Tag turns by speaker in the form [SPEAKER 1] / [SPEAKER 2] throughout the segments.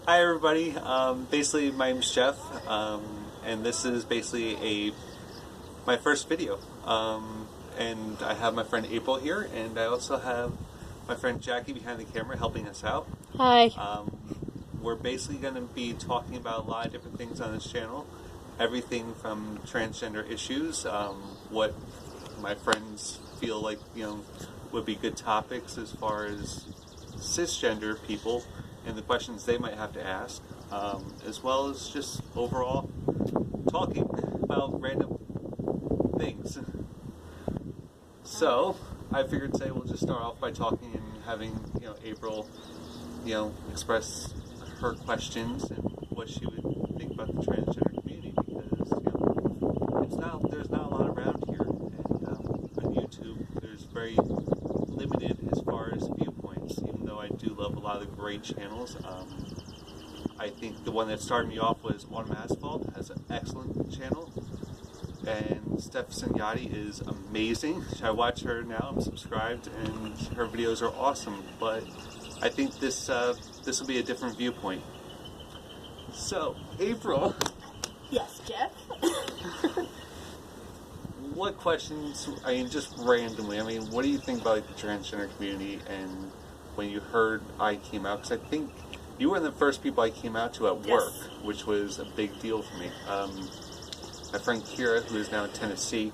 [SPEAKER 1] Hi everybody. Basically, my name's Jeff, and this is basically my first video. And I have my friend April here, and I also have my friend Jackie behind the camera helping us out.
[SPEAKER 2] Hi.
[SPEAKER 1] We're basically going to be talking about a lot of different things on this channel. Everything from transgender issues, what my friends feel like would be good topics as far as cisgender people and the questions they might have to ask, as well as just overall talking about random things. So I figured today we'll just start off by talking and having April express her questions and what she would think about the transgender community, because there's not a lot around here, and on YouTube there's very limited as far as viewpoints. Even though I do love a lot of the great channels, I think the one that started me off was Autumn Asphalt, has an excellent channel, and Steph Signati is amazing. I watch her now, I'm subscribed, and her videos are awesome, but I think this will be a different viewpoint. So, April.
[SPEAKER 2] Yes, Jeff?
[SPEAKER 1] What questions, just randomly, what do you think about the transgender community, and when you heard I came out? Because I think you were the first people I came out to at work, which was a big deal for me. My friend Kira, who is now in Tennessee,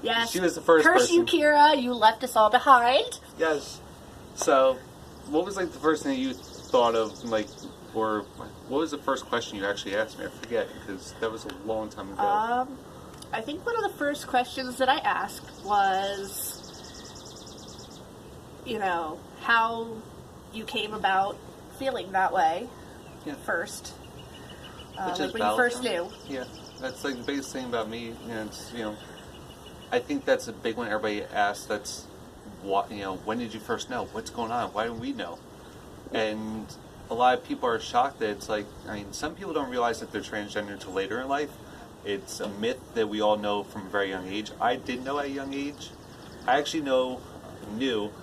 [SPEAKER 2] Yes.
[SPEAKER 1] she was the first
[SPEAKER 2] Curse
[SPEAKER 1] person.
[SPEAKER 2] you, Kira. You left us all behind.
[SPEAKER 1] Yes. So, what was the first thing you thought of, or what was the first question you actually asked me? I forget, because that was a long time ago.
[SPEAKER 2] I think one of the first questions that I asked was, how you came about feeling that way first.
[SPEAKER 1] Which is
[SPEAKER 2] when you first knew.
[SPEAKER 1] Yeah, that's the biggest thing about me. I think that's a big one everybody asks. That's what, when did you first know? What's going on? Why don't we know? And a lot of people are shocked that it's some people don't realize that they're transgender until later in life. It's a myth that we all know from a very young age. I did know at a young age. I actually knew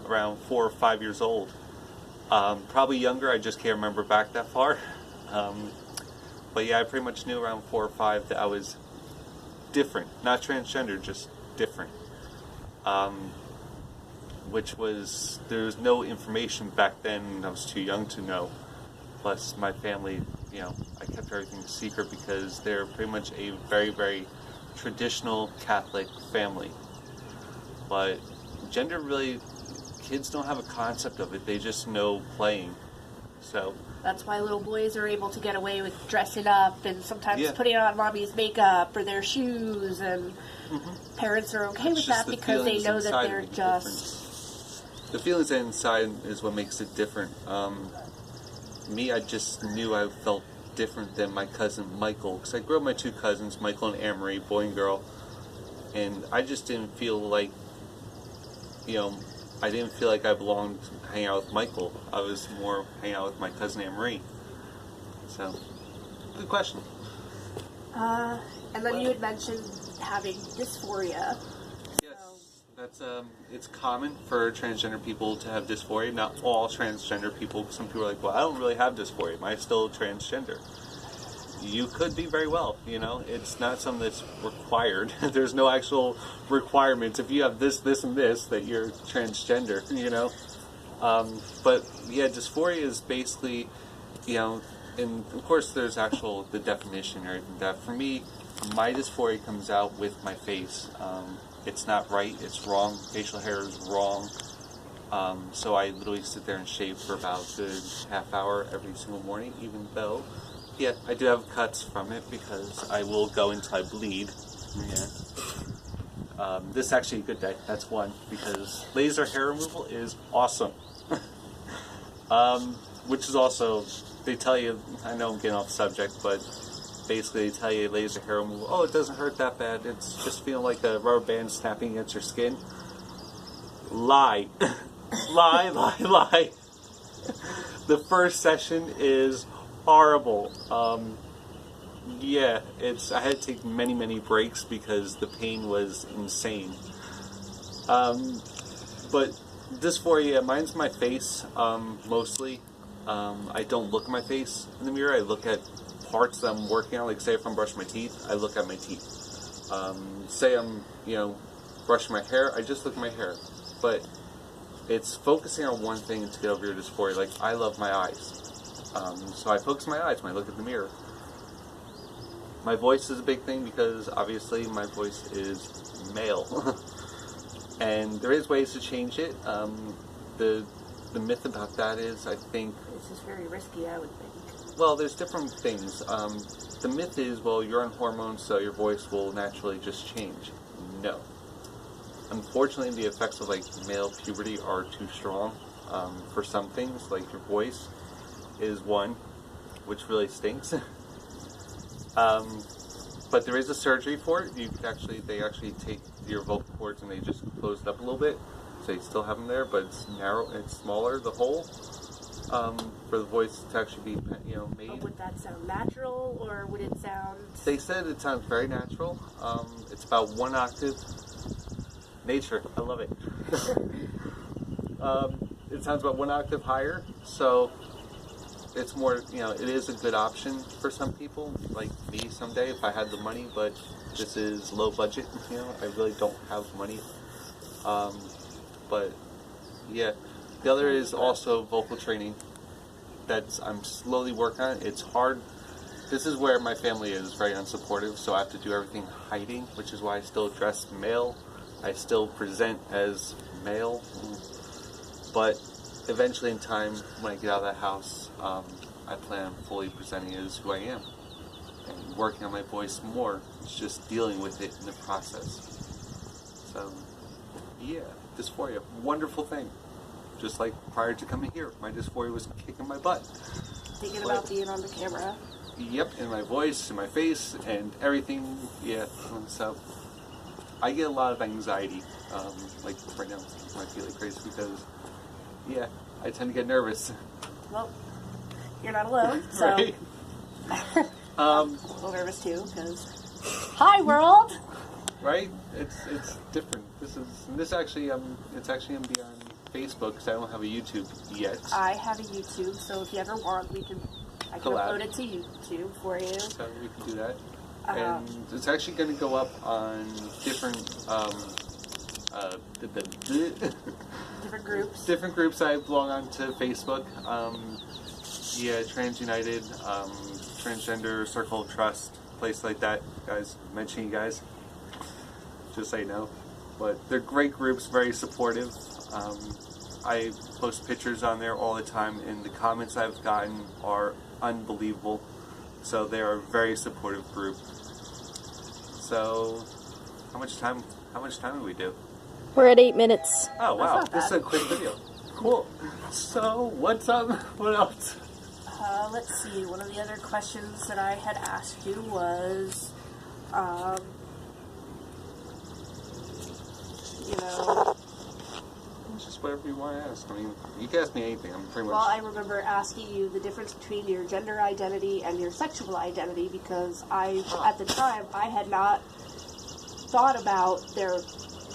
[SPEAKER 1] around 4 or 5 years old. Probably younger, I just can't remember back that far. But yeah, I pretty much knew around 4 or 5 that I was different. Not transgender, just different. There was no information back then, I was too young to know. Plus my family, I kept everything secret because they're pretty much a very, very traditional Catholic family. But gender really, kids don't have a concept of it, they just know playing. So
[SPEAKER 2] that's why little boys are able to get away with dressing up and sometimes putting on mommy's makeup or their shoes, and parents are okay with that because they know that they're just...
[SPEAKER 1] The feelings inside is what makes it different. Me, I just knew I felt different than my cousin Michael, because I grew up with my 2 cousins, Michael and Anne-Marie, boy and girl, and I just didn't feel like, I didn't feel like I belonged hanging out with Michael. I was more hanging out with my cousin Anne-Marie. So, good question.
[SPEAKER 2] And then you had mentioned having dysphoria.
[SPEAKER 1] Yes, that's it's common for transgender people to have dysphoria. Not all transgender people. Some people are like, well, I don't really have dysphoria. Am I still transgender? You could be very well, It's not something that's required. There's no actual requirements. If you have this, this, and this, that you're transgender, But, yeah, dysphoria is basically, and of course there's the definition and everything. That for me, my dysphoria comes out with my face. It's not right, it's wrong, facial hair is wrong. So I literally sit there and shave for about a good half hour every single morning, even though... Yeah, I do have cuts from it because I will go until I bleed. Yeah. This is actually a good day. That's one, because laser hair removal is awesome. Which is also, they tell you, I know I'm getting off subject, but basically they tell you laser hair removal, it doesn't hurt that bad. It's just feeling like a rubber band snapping against your skin. Lie. Lie. The first session is horrible. Yeah, I had to take many breaks because the pain was insane. But dysphoria, mine's my face, mostly. I don't look at my face in the mirror. I look at parts that I'm working on. Like, say if I'm brushing my teeth, I look at my teeth. Say I'm, brushing my hair, I just look at my hair. But it's focusing on one thing to get over your dysphoria. Like, I love my eyes. So I focus on my eyes when I look at the mirror. My voice is a big thing because obviously my voice is male. And there is ways to change it. The myth about that is, I think...
[SPEAKER 2] This is very risky, I would think.
[SPEAKER 1] Well, there's different things. The myth is, well, you're on hormones, so your voice will naturally just change. No. Unfortunately, the effects of, like, male puberty are too strong for some things, like your voice is one, which really stinks. But there is a surgery for it. They actually take your vocal cords and they just close it up a little bit. So you still have them there, but it's narrow, it's smaller, the hole, for the voice to actually be, made.
[SPEAKER 2] But would that sound natural, or would it sound...
[SPEAKER 1] They said it sounds very natural. It's about 1 octave. Nature, I love it. It sounds about 1 octave higher, so it's more, it is a good option for some people, like me someday if I had the money, but this is low budget, I really don't have money. But yeah, the other is also vocal training. I'm slowly working on it. It's hard. This is where my family is very unsupportive, so I have to do everything hiding, which is why I still dress male. I still present as male. But eventually in time, when I get out of that house, I plan on fully presenting as who I am. And working on my voice more. It's just dealing with it in the process. So, yeah. Dysphoria, wonderful thing. Just like prior to coming here, my dysphoria was kicking my butt.
[SPEAKER 2] Thinking about being on the camera.
[SPEAKER 1] Yep, and my voice, and my face, and everything. Yeah, so I get a lot of anxiety. Like right now, I might feel like crazy because, yeah, I tend to get nervous.
[SPEAKER 2] Well, you're not alone. So
[SPEAKER 1] Right.
[SPEAKER 2] I'm a little nervous too because, hi world.
[SPEAKER 1] Right? It's different. This actually it's actually gonna be on Facebook because I don't have a YouTube yet.
[SPEAKER 2] I have a YouTube, so if you ever want, I can upload it to YouTube for you.
[SPEAKER 1] So we can do that. And it's actually going to go up on different
[SPEAKER 2] different groups.
[SPEAKER 1] Different groups I belong on to Facebook. Trans United, Transgender Circle of Trust, place like that. Guys, mentioning you guys, just so you know. But they're great groups, very supportive. I post pictures on there all the time, and the comments I've gotten are unbelievable. So they are a very supportive group. So, how much time do we do?
[SPEAKER 3] We're at 8 minutes.
[SPEAKER 1] Oh wow,
[SPEAKER 2] That's not
[SPEAKER 1] this is a quick video. Cool. So, what's up? What else?
[SPEAKER 2] Let's see. One of the other questions that I had asked you was,
[SPEAKER 1] It's just whatever you want to ask. I mean, you can ask me anything. I'm pretty much...
[SPEAKER 2] Well, I remember asking you the difference between your gender identity and your sexual identity because at the time, I had not thought about there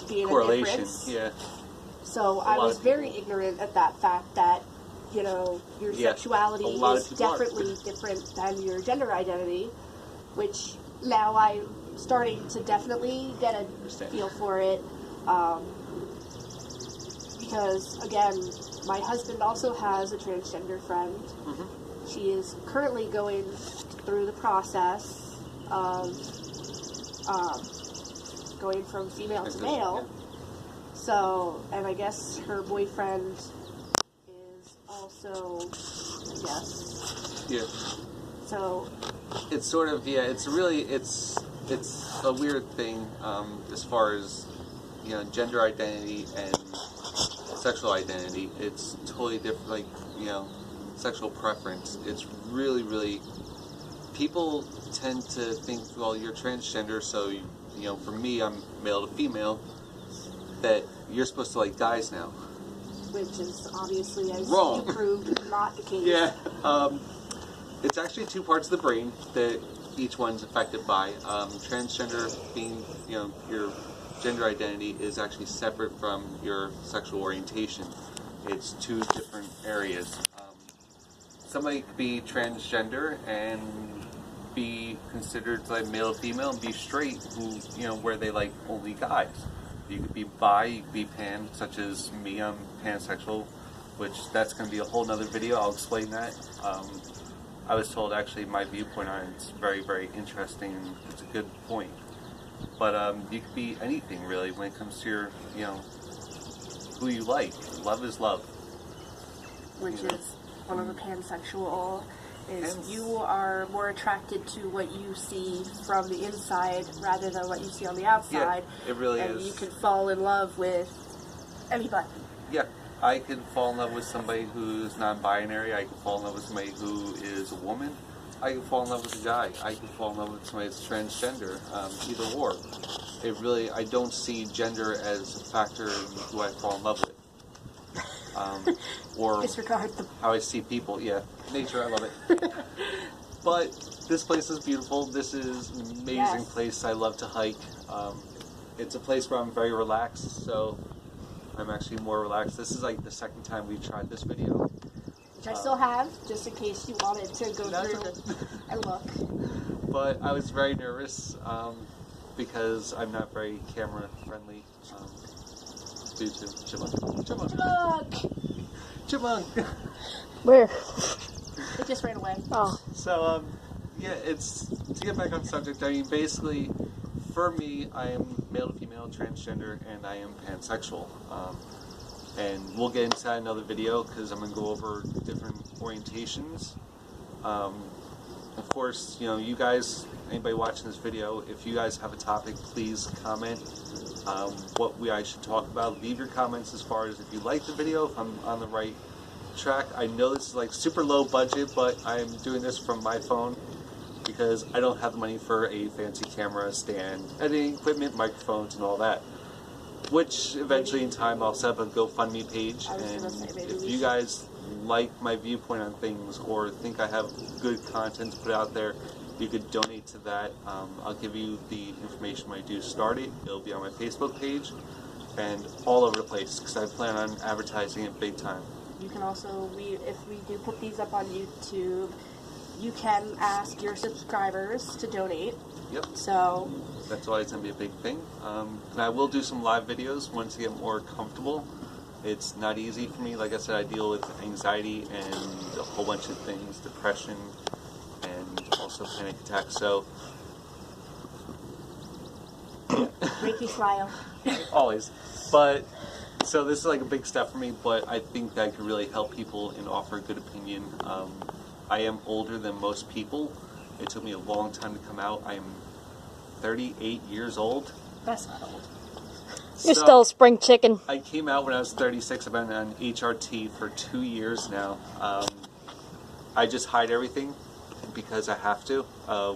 [SPEAKER 2] being
[SPEAKER 1] correlation.
[SPEAKER 2] A difference.
[SPEAKER 1] Yeah.
[SPEAKER 2] So I was very ignorant at that fact that, your sexuality is definitely different than your gender identity, which now I'm starting to definitely get a feel for it. Because, again, my husband also has a transgender friend. Mm-hmm. She is currently going through the process of going from female to male. Yeah. So, and I guess her boyfriend is also, yes.
[SPEAKER 1] Yeah.
[SPEAKER 2] So.
[SPEAKER 1] It's sort of, it's a weird thing as far as, gender identity and sexual identity. It's totally different, like, sexual preference. It's really, really, people tend to think, well, you're transgender, so, for me, I'm male to female, that you're supposed to like guys now.
[SPEAKER 2] Which is obviously, as
[SPEAKER 1] wrong.
[SPEAKER 2] You proved, not the case.
[SPEAKER 1] Yeah. It's actually 2 parts of the brain that each one's affected by. Transgender being, your gender identity is actually separate from your sexual orientation. It's 2 different areas. somebody could be transgender and be considered like male or female and be straight, who, you know, where they like only guys. You could be bi, you could be pan, such as me, I'm pansexual, which that's going to be a whole nother video. I'll explain that. I was told actually my viewpoint on it's very, very interesting, and it's a good point. But you could be anything really when it comes to your, you know, who you like. Love is love.
[SPEAKER 2] Which is one of the pansexual is you are more attracted to what you see from the inside rather than what you see on the outside.
[SPEAKER 1] Yeah, it really
[SPEAKER 2] and
[SPEAKER 1] is.
[SPEAKER 2] You can fall in love with anybody.
[SPEAKER 1] Yeah, I could fall in love with somebody who's non-binary. I could fall in love with somebody who is a woman. I could fall in love with a guy. I could fall in love with somebody that's transgender. Either or. It really, I don't see gender as a factor in who I fall in love with. Or
[SPEAKER 2] Disregard the...
[SPEAKER 1] how I see people. Yeah, nature, I love it. But this place is beautiful. This is an amazing place. I love to hike. It's a place where I'm very relaxed, so I'm actually more relaxed. This is like the second time we've tried this video.
[SPEAKER 2] Which I still have, just in case you wanted to go through and look.
[SPEAKER 1] But I was very nervous because I'm not very camera friendly due to Chipmunk. Chipmunk!
[SPEAKER 3] Where?
[SPEAKER 2] It just ran away.
[SPEAKER 3] Oh.
[SPEAKER 1] So, yeah, it's, to get back on subject, I mean, basically, for me, I am male to female, transgender, and I am pansexual. And we'll get into that in another video, because I'm going to go over different orientations. Of course, you know, you guys, anybody watching this video, if you guys have a topic, please comment what I should talk about. Leave your comments as far as if you like the video, if I'm on the right track. I know this is like super low budget, but I'm doing this from my phone because I don't have the money for a fancy camera, stand, editing equipment, microphones, and all that. Which eventually in time I'll set up a GoFundMe page, and if you guys like my viewpoint on things or think I have good content to put out there, you could donate to that. I'll give you the information when I do start it. It'll be on my Facebook page and all over the place because I plan on advertising it big time.
[SPEAKER 2] You can also, if we do put these up on YouTube, you can ask your subscribers to donate.
[SPEAKER 1] Yep.
[SPEAKER 2] So
[SPEAKER 1] that's always going to be a big thing. And I will do some live videos once I get more comfortable. It's not easy for me. Like I said, I deal with anxiety and a whole bunch of things, depression, and also panic attacks. So, yeah.
[SPEAKER 2] make you smile.
[SPEAKER 1] Always. But, so this is like a big step for me, but I think that I could really help people and offer a good opinion. I am older than most people. It took me a long time to come out. I am 38 years old.
[SPEAKER 2] That's not old.
[SPEAKER 3] You're still a spring chicken.
[SPEAKER 1] I came out when I was 36. I've been on HRT for 2 years now. I just hide everything because I have to.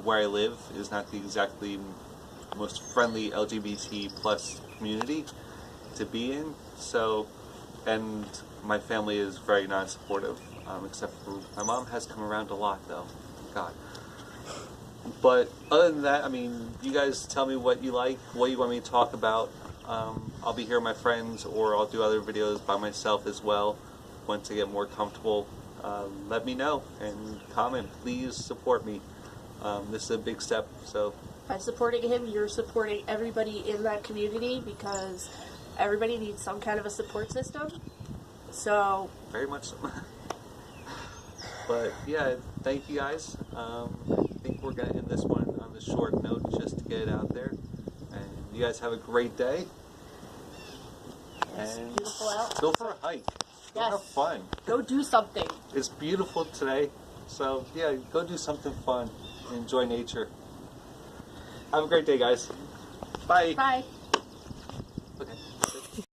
[SPEAKER 1] Where I live is not the exactly most friendly LGBT plus community to be in. So, and my family is very non-supportive, except for my mom has come around a lot though. God. But other than that, I mean, you guys tell me what you like, what you want me to talk about. I'll be here with my friends, or I'll do other videos by myself as well. Once I get more comfortable, let me know and comment. Please support me. This is a big step. So
[SPEAKER 2] by supporting him, you're supporting everybody in that community because everybody needs some kind of a support system. So
[SPEAKER 1] very much so. But yeah, thank you guys. I think we're gonna end this one on the short note just to get it out there. And you guys have a great day.
[SPEAKER 2] It's
[SPEAKER 1] and
[SPEAKER 2] beautiful out.
[SPEAKER 1] go for a hike. Go
[SPEAKER 2] Yes.
[SPEAKER 1] have fun.
[SPEAKER 2] Go do something.
[SPEAKER 1] It's beautiful today. So yeah, go do something fun. Enjoy nature. Have a great day, guys. Bye.
[SPEAKER 2] Bye.